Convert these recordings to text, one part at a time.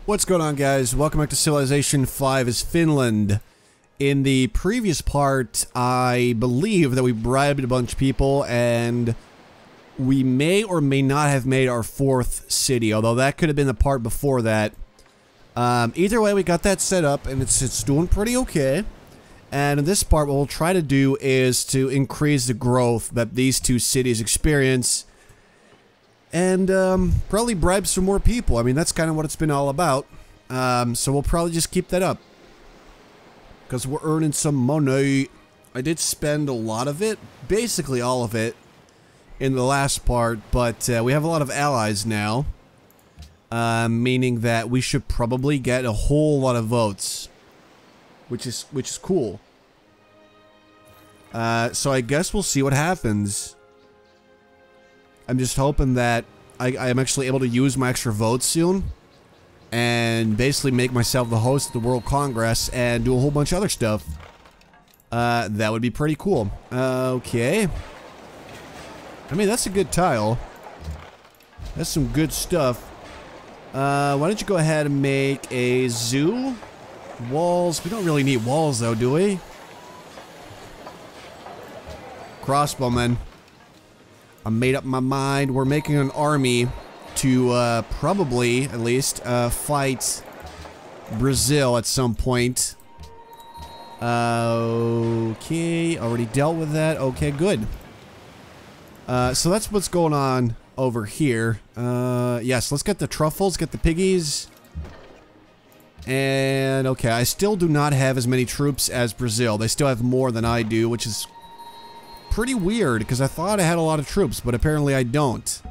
What's going on, guys? Welcome back to Civilization 5 is Finland. In the previous part, I believe that we bribed a bunch of people and we may or may not have made our fourth city, although that could have been the part before that. Either way, we got that set up and it's doing pretty okay. And in this part, what we'll try to do is to increase the growth that these two cities experience. And probably bribe some more people. I mean, that's kind of what it's been all about. So we'll probably just keep that up. Because we're earning some money. I did spend a lot of it, basically all of it, in the last part. But we have a lot of allies now. Meaning that we should probably get a whole lot of votes. Which is cool. So I guess we'll see what happens. I'm just hoping that I am actually able to use my extra votes soon and basically make myself the host of the World Congress and do a whole bunch of other stuff. That would be pretty cool. Okay. I mean, that's a good tile. That's some good stuff. Why don't you go ahead and make a zoo? Walls. We don't really need walls, though, do we? Crossbowmen. I made up my mind. We're making an army to probably, at least, fight Brazil at some point. Okay, already dealt with that. Okay, good. So that's what's going on over here. Yes, let's get the truffles, get the piggies. And, okay, I still do not have as many troops as Brazil. They still have more than I do, which is pretty weird, because I thought I had a lot of troops, but apparently I don't.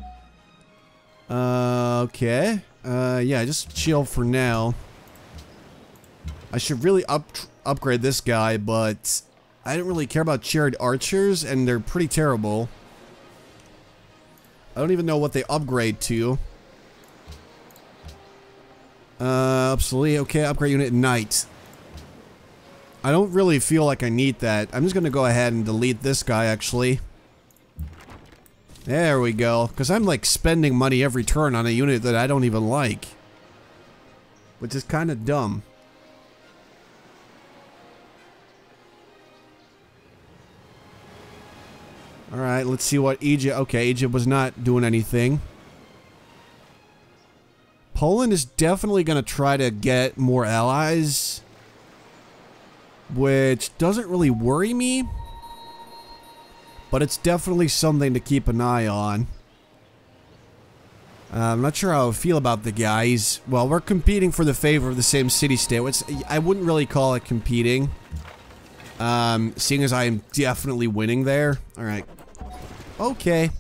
Okay. Yeah, just chill for now. I should really upgrade this guy, but I don't really care about chariot archers, and they're pretty terrible. I don't even know what they upgrade to. Obsolete. Okay, upgrade unit knight. I don't really feel like I need that. I'm just gonna go ahead and delete this guy, actually. There we go. Because I'm, like, spending money every turn on a unit that I don't even like. Which is kind of dumb. Alright, let's see what Egypt... Okay, Egypt was not doing anything. Poland is definitely gonna try to get more allies, which doesn't really worry me, but it's definitely something to keep an eye on. I'm not sure how I feel about the guys. Well, we're competing for the favor of the same city-state, which I wouldn't really call it competing, seeing as I am definitely winning there. Alright. Okay.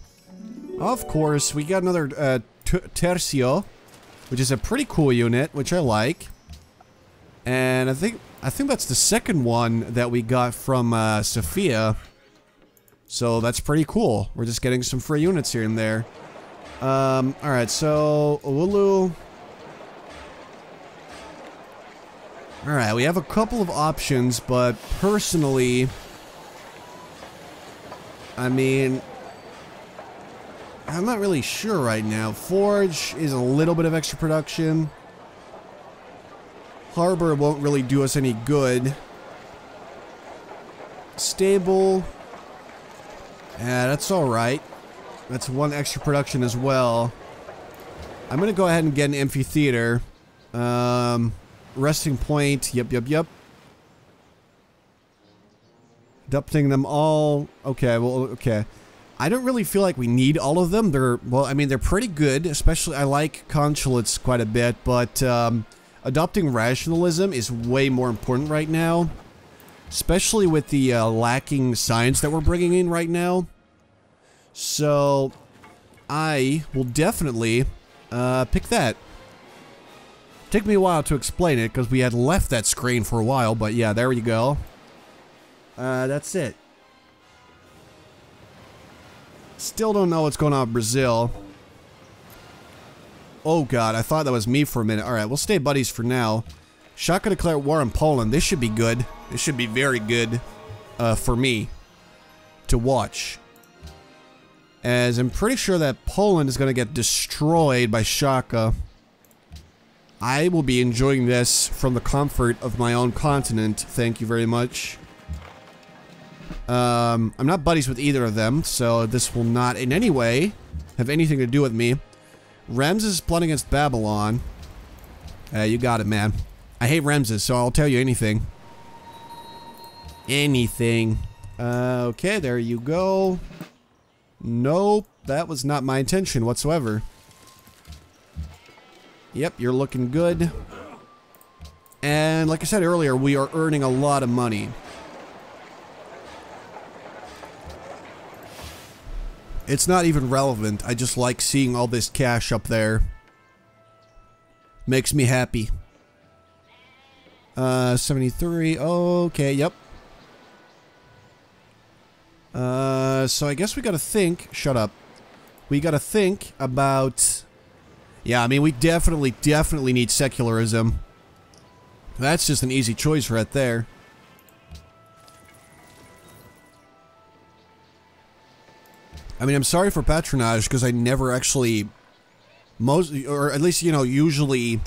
Of course, we got another Tercio, which is a pretty cool unit, which I like. And I think that's the second one that we got from Sofia. So that's pretty cool. We're just getting some free units here and there. Alright, so Oulu. Alright, we have a couple of options, but personally, I mean, I'm not really sure right now. Forge is a little bit of extra production. Harbor won't really do us any good. Stable. Yeah, that's alright. That's one extra production as well. I'm gonna go ahead and get an amphitheater. Resting point. Yep. Adopting them all. Okay, well, okay. I don't really feel like we need all of them. Well, I mean, they're pretty good. Especially, I like consulates quite a bit, but, adopting rationalism is way more important right now. Especially with the lacking science that we're bringing in right now. So, I will definitely pick that. Took me a while to explain it because we had left that screen for a while, but yeah, there you go. That's it. Still don't know what's going on with Brazil. Oh god, I thought that was me for a minute. Alright, we'll stay buddies for now. Shaka declared war on Poland. This should be good. This should be very good for me to watch. As I'm pretty sure that Poland is going to get destroyed by Shaka. I will be enjoying this from the comfort of my own continent. Thank you very much. I'm not buddies with either of them, so this will not in any way have anything to do with me. Ramses is plotting against Babylon. You got it, man. I hate Ramses, so I'll tell you anything. Anything. Okay, there you go. Nope, that was not my intention whatsoever. Yep, you're looking good. And like I said earlier, we are earning a lot of money. It's not even relevant. I just like seeing all this cash up there. Makes me happy. 73. Okay, yep. So I guess we gotta think. Shut up. We gotta think about... Yeah, I mean, we definitely need secularism. That's just an easy choice right there. I mean, I'm sorry for patronage, because I never actually... or at least, you know, usually...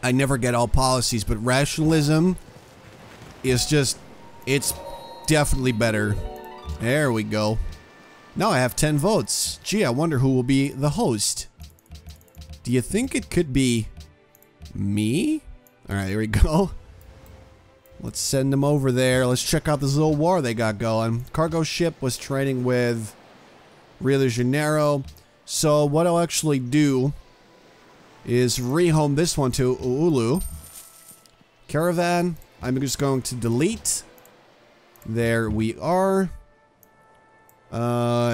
I never get all policies, but rationalism is just... It's definitely better. There we go. Now I have 10 votes. Gee, I wonder who will be the host. Do you think it could be me? Alright, here we go. Let's send them over there. Let's check out this little war they got going. Cargo ship was trading with Rio de Janeiro. So what I'll actually do is rehome this one to Oulu. Caravan, I'm just going to delete. There we are.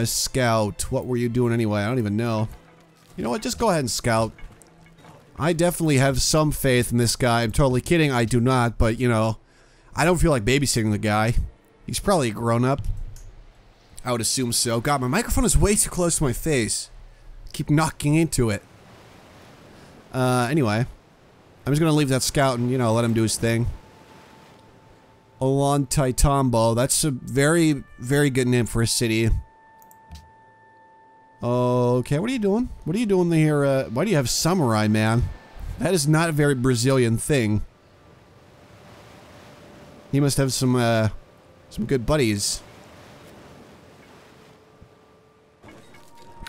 Scout. What were you doing anyway? I don't even know. You know what? Just go ahead and scout. I definitely have some faith in this guy. I'm totally kidding. I do not, but you know, I don't feel like babysitting the guy. He's probably a grown-up. I would assume so. God, my microphone is way too close to my face. Keep knocking into it. Anyway. I'm just gonna leave that scout and, you know, let him do his thing. Ollantaytambo. That's a very, very good name for a city. Okay, what are you doing? What are you doing here? Why do you have samurai, man? That is not a very Brazilian thing. He must have some good buddies.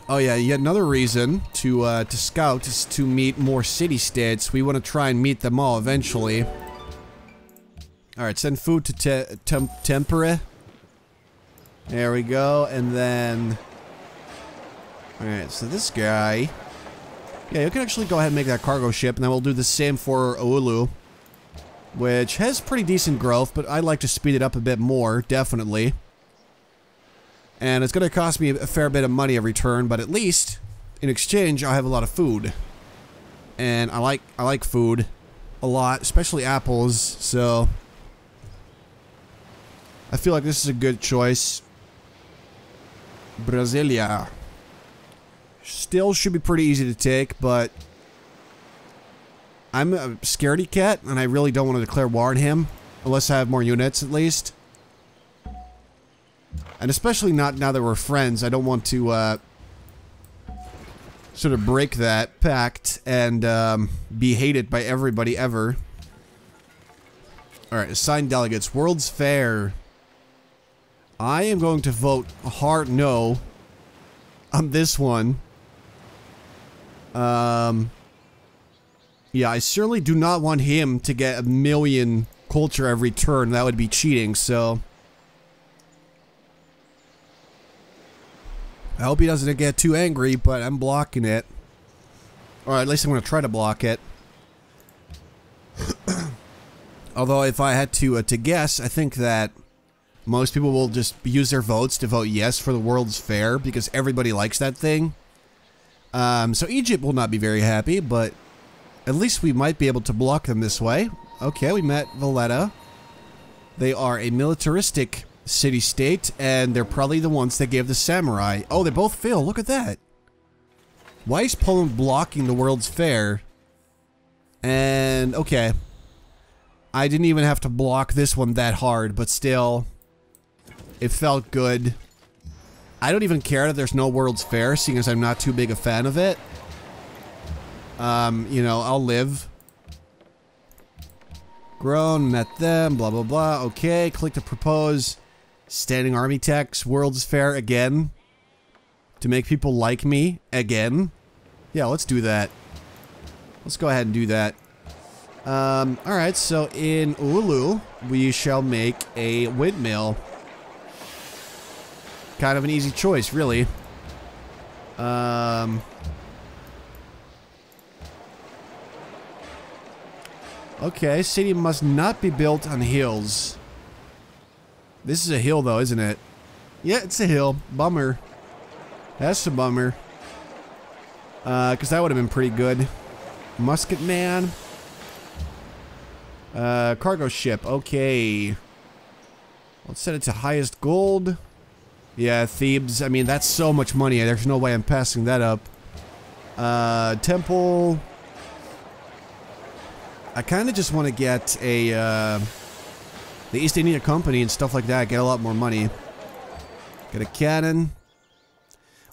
Oh yeah, yet another reason to scout is to meet more city-states. We want to try and meet them all eventually. Alright, send food to Tempere. There we go, and then... Alright, so this guy... Yeah, you can actually go ahead and make that cargo ship, and then we'll do the same for Oulu. Which has pretty decent growth, but I'd like to speed it up a bit more, definitely. And it's gonna cost me a fair bit of money every turn, but at least, in exchange, I'll have a lot of food. And I like food a lot, especially apples, so... I feel like this is a good choice. Brasilia. Still should be pretty easy to take, but... I'm a scaredy cat, and I really don't want to declare war on him. Unless I have more units, at least. And especially not now that we're friends. I don't want to, sort of break that pact and, be hated by everybody ever. Alright, assign delegates. World's Fair. I am going to vote a hard no on this one. Yeah, I certainly do not want him to get 1 million culture every turn. That would be cheating, so... I hope he doesn't get too angry, but I'm blocking it. Or at least I'm going to try to block it. Although, if I had to guess, I think that most people will just use their votes to vote yes for the World's Fair, because everybody likes that thing. So Egypt will not be very happy, but at least we might be able to block them this way. Okay, we met Valletta. They are a militaristic city-state, and they're probably the ones that gave the samurai. Oh, they both fail. Look at that. Why is Poland blocking the World's Fair? And, okay. I didn't even have to block this one that hard, but still, it felt good. I don't even care that there's no World's Fair, seeing as I'm not too big a fan of it. You know, I'll live Grown, met them, blah, blah, blah. Okay, click to propose. Standing army tax, World's Fair again. To make people like me again. Yeah, let's do that. Let's go ahead and do that. Alright, so in Oulu, we shall make a windmill. Kind of an easy choice, really. Okay, city must not be built on hills. This is a hill, though, isn't it? Yeah, it's a hill. Bummer. That's a bummer. Because that would have been pretty good. Musket man. Cargo ship. Okay. Let's set it to highest gold. Yeah, Thebes. I mean, that's so much money. There's no way I'm passing that up. Temple. I kind of just want to get a, the East India Company and stuff like that. Get a lot more money. Get a cannon.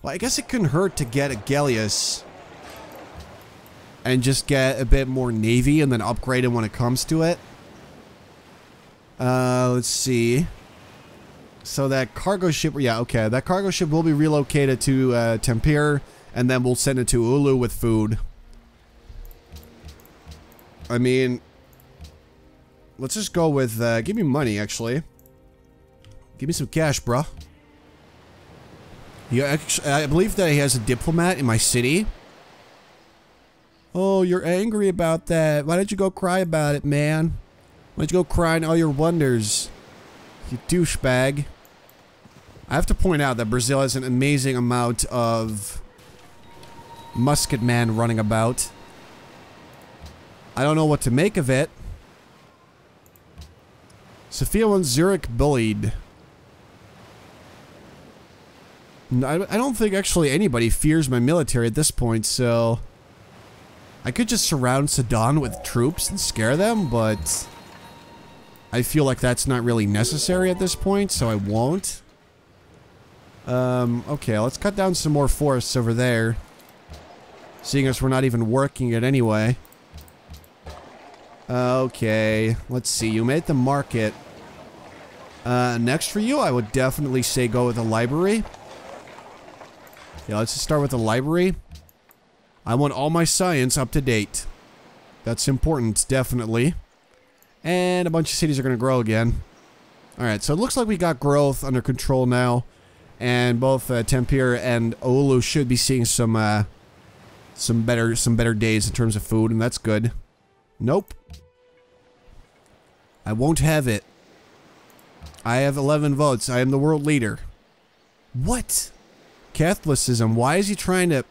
Well, I guess it couldn't hurt to get a Galleus. And just get a bit more navy and then upgrade it when it comes to it. Let's see. So that cargo ship, yeah, okay. That cargo ship will be relocated to Tampere, and then we'll send it to Oulu with food. I mean, let's just go with, give me money, actually. Give me some cash, bruh. Yeah, I believe that he has a diplomat in my city. Oh, you're angry about that. Why don't you go cry about it, man? Why don't you go cry in all your wonders? You douchebag. I have to point out that Brazil has an amazing amount of musket men running about. I don't know what to make of it. Sophia wants Zurich bullied. I don't think actually anybody fears my military at this point, so... I could just surround Sudan with troops and scare them, but... I feel like that's not really necessary at this point, so I won't. Okay, let's cut down some more forests over there. Seeing as we're not even working it anyway. Okay, let's see. You made the market. Next for you, I would definitely say go with the library. Yeah, let's just start with the library. I want all my science up to date. That's important, definitely. And a bunch of cities are going to grow again. Alright, so it looks like we got growth under control now. And both Tampere and Oulu should be seeing some better days in terms of food, and that's good. Nope. I won't have it. I have 11 votes. I am the world leader. What? Catholicism. Why is he trying to...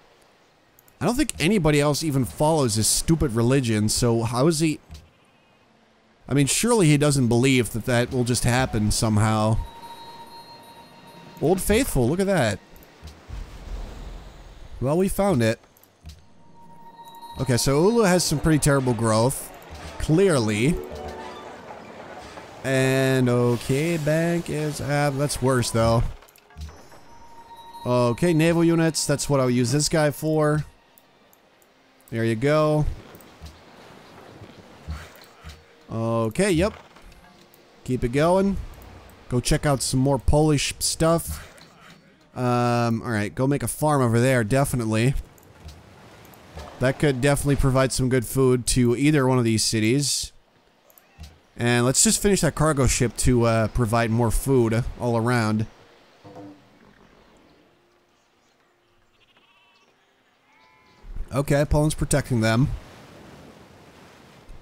I don't think anybody else even follows this stupid religion, so how is he... I mean, surely he doesn't believe that that will just happen somehow. Old Faithful, look at that. Well, we found it. Okay, so Oulu has some pretty terrible growth. Clearly. And, okay, bank is... that's worse, though. Okay, naval units, that's what I'll use this guy for. There you go. Okay, yep. Keep it going. Go check out some more Polish stuff. Alright, go make a farm over there, definitely. That could definitely provide some good food to either one of these cities. And let's just finish that cargo ship to provide more food all around. Okay, Poland's protecting them.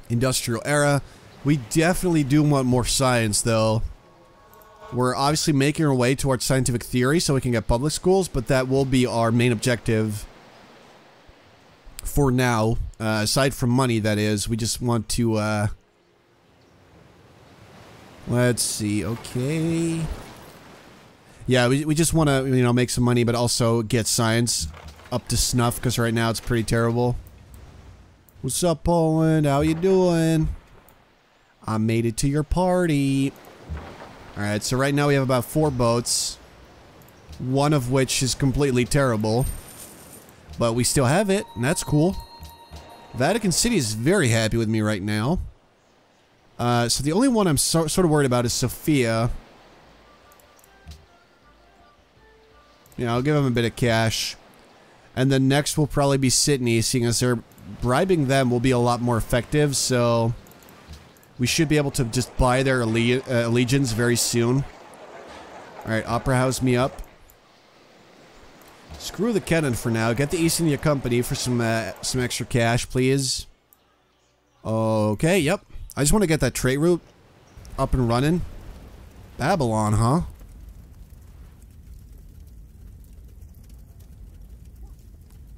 Industrial era. We definitely do want more science, though. We're obviously making our way towards scientific theory so we can get public schools, but that will be our main objective for now. Aside from money, that is. We just want to, let's see, okay. Yeah, we just want to, you know, make some money, but also get science up to snuff, because right now it's pretty terrible. What's up, Poland? How you doing? I made it to your party. Alright, so right now we have about 4 boats. One of which is completely terrible. But we still have it, and that's cool. Vatican City is very happy with me right now. So the only one I'm sort of worried about is Sophia. Yeah, I'll give him a bit of cash. And then next will probably be Sydney, seeing as they're bribing them will be a lot more effective, so we should be able to just buy their allegiance very soon. Alright, Opera House me up. Screw the cannon for now. Get the East India Company for some extra cash, please. Okay, yep. I just want to get that trade route up and running. Babylon, huh?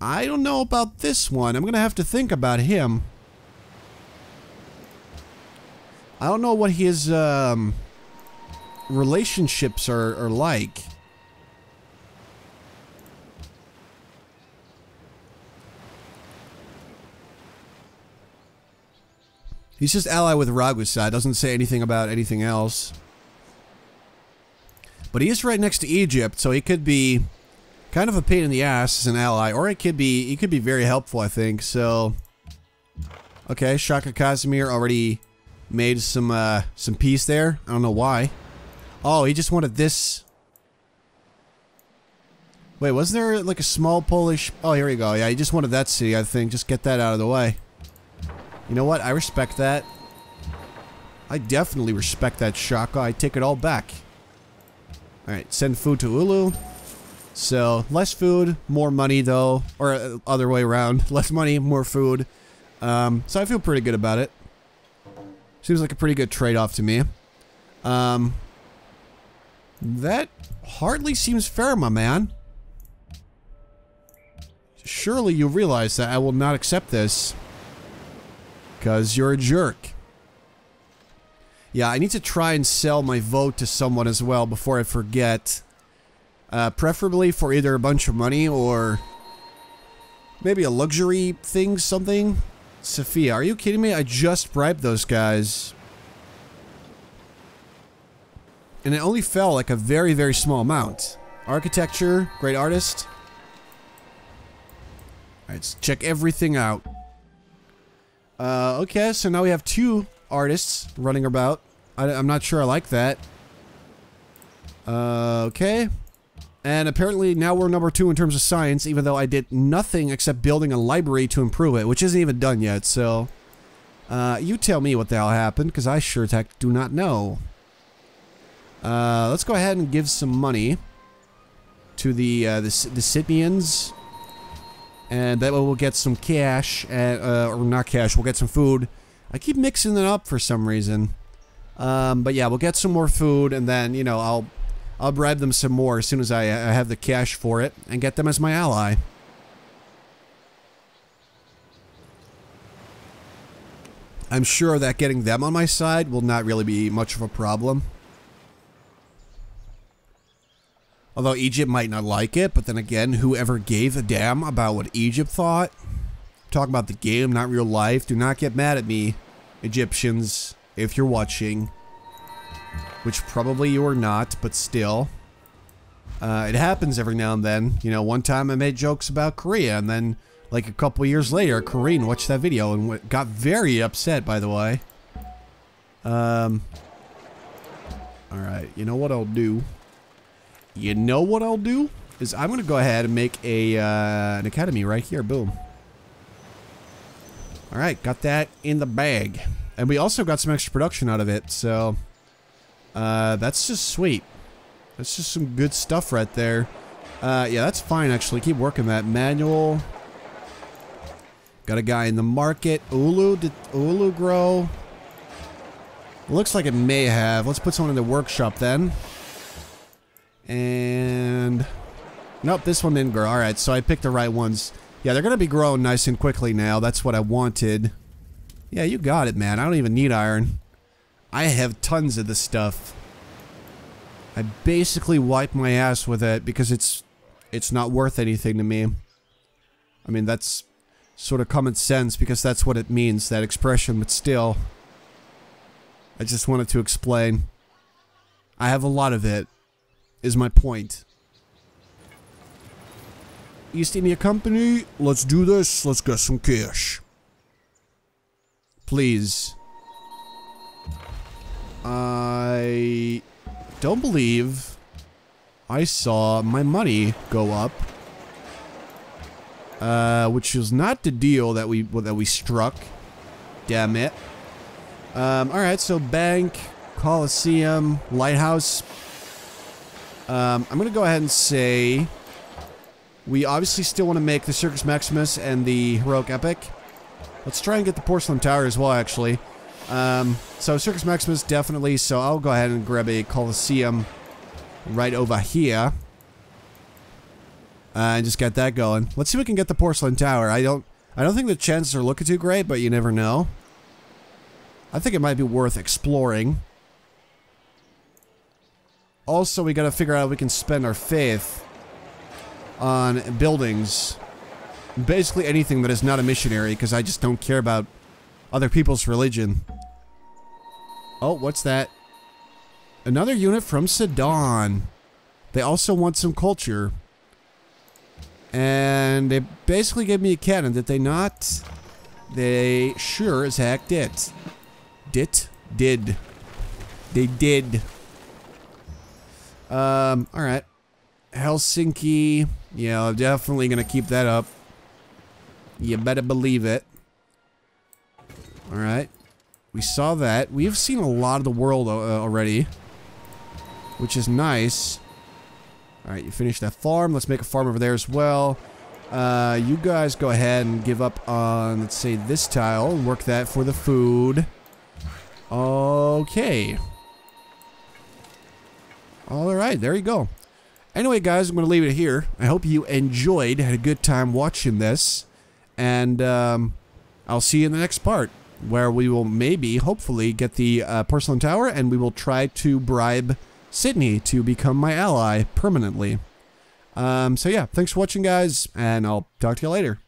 I don't know about this one. I'm gonna have to think about him. I don't know what his relationships are like. He's just allied with Ragusa. Doesn't say anything about anything else. But he is right next to Egypt, so he could be kind of a pain in the ass as an ally, or he could be very helpful, I think. So, okay, Shaka Casimir already made some peace there. I don't know why. Oh, he just wanted this. Wait, wasn't there like a small Polish? Oh, here we go. Yeah, he just wanted that city, I think. Just get that out of the way. You know what? I respect that. I definitely respect that, Shaka. I take it all back. All right, send food to Ulu. So, less food, more money though, or other way around. Less money, more food. So I feel pretty good about it. Seems like a pretty good trade-off to me. That hardly seems fair, my man. Surely you realize that I will not accept this. Because you're a jerk. Yeah, I need to try and sell my vote to someone as well before I forget. Preferably for either a bunch of money or maybe a luxury thing, something. Sophia, are you kidding me? I just bribed those guys. And it only fell like a very, very small amount. Architecture, great artist. Alright, let's check everything out. Okay, so now we have 2 artists running about. I'm not sure I like that. Okay. And apparently now we're number 2 in terms of science, even though I did nothing except building a library to improve it, which isn't even done yet, so... you tell me what the hell happened, because I sure as heck do not know. Let's go ahead and give some money to the Sydneyans. And that way we'll get some cash, or not cash, we'll get some food. I keep mixing it up for some reason. But yeah, we'll get some more food, and then, you know, I'll bribe them some more as soon as I have the cash for it, and get them as my ally. I'm sure that getting them on my side will not really be much of a problem. Although Egypt might not like it, but then again, whoever gave a damn about what Egypt thought? I'm talking about the game, not real life. Do not get mad at me, Egyptians, if you're watching. Which probably you are not, but still. It happens every now and then. You know, one time I made jokes about Korea, and then, like a couple years later, a Korean watched that video and got very upset, by the way. Alright, you know what I'll do? You know what I'll do? Is I'm gonna go ahead and make an academy right here. Boom. Alright, got that in the bag. And we also got some extra production out of it, so... that's just sweet. That's just some good stuff right there. Yeah, that's fine, actually. Keep working that. Manual. Got a guy in the market. Ulu. Did Ulu grow? Looks like it may have. Let's put someone in the workshop then. And... nope, this one didn't grow. Alright, so I picked the right ones. Yeah, they're gonna be growing nice and quickly now. That's what I wanted. Yeah, you got it, man. I don't even need iron. I have tons of this stuff. I basically wipe my ass with it because it's not worth anything to me. I mean, that's sort of common sense because that's what it means, that expression, but still. I just wanted to explain. I have a lot of it, is my point. East India Company, let's do this. Let's get some cash. Please. I don't believe I saw my money go up. Which was not the deal that we struck. Damn it. Alright, so bank, Coliseum, lighthouse. I'm gonna go ahead and say we obviously still want to make the Circus Maximus and the Heroic Epic. Let's try and get the Porcelain Tower as well, actually. So Circus Maximus, definitely. So I'll go ahead and grab a Coliseum right over here. And just get that going. Let's see if we can get the Porcelain Tower. I don't think the chances are looking too great, but you never know. I think it might be worth exploring. Also, we gotta figure out if we can spend our faith on buildings. Basically anything that is not a missionary, because I just don't care about other people's religion. Oh, what's that? Another unit from Sudan. They also want some culture. And they basically gave me a cannon, did they not? They sure as heck did. Did. They did. Alright. Helsinki. Yeah, I'm definitely gonna keep that up. You better believe it. Alright. We saw that. We've seen a lot of the world already. Which is nice. Alright, you finished that farm. Let's make a farm over there as well. You guys go ahead and give up on, let's say, this tile and work that for the food. Okay. Alright, there you go. Anyway, guys, I'm going to leave it here. I hope you enjoyed, had a good time watching this. And I'll see you in the next part, where we will maybe, hopefully, get the Porcelain Tower, and we will try to bribe Sydney to become my ally permanently. So yeah, thanks for watching, guys, and I'll talk to you later.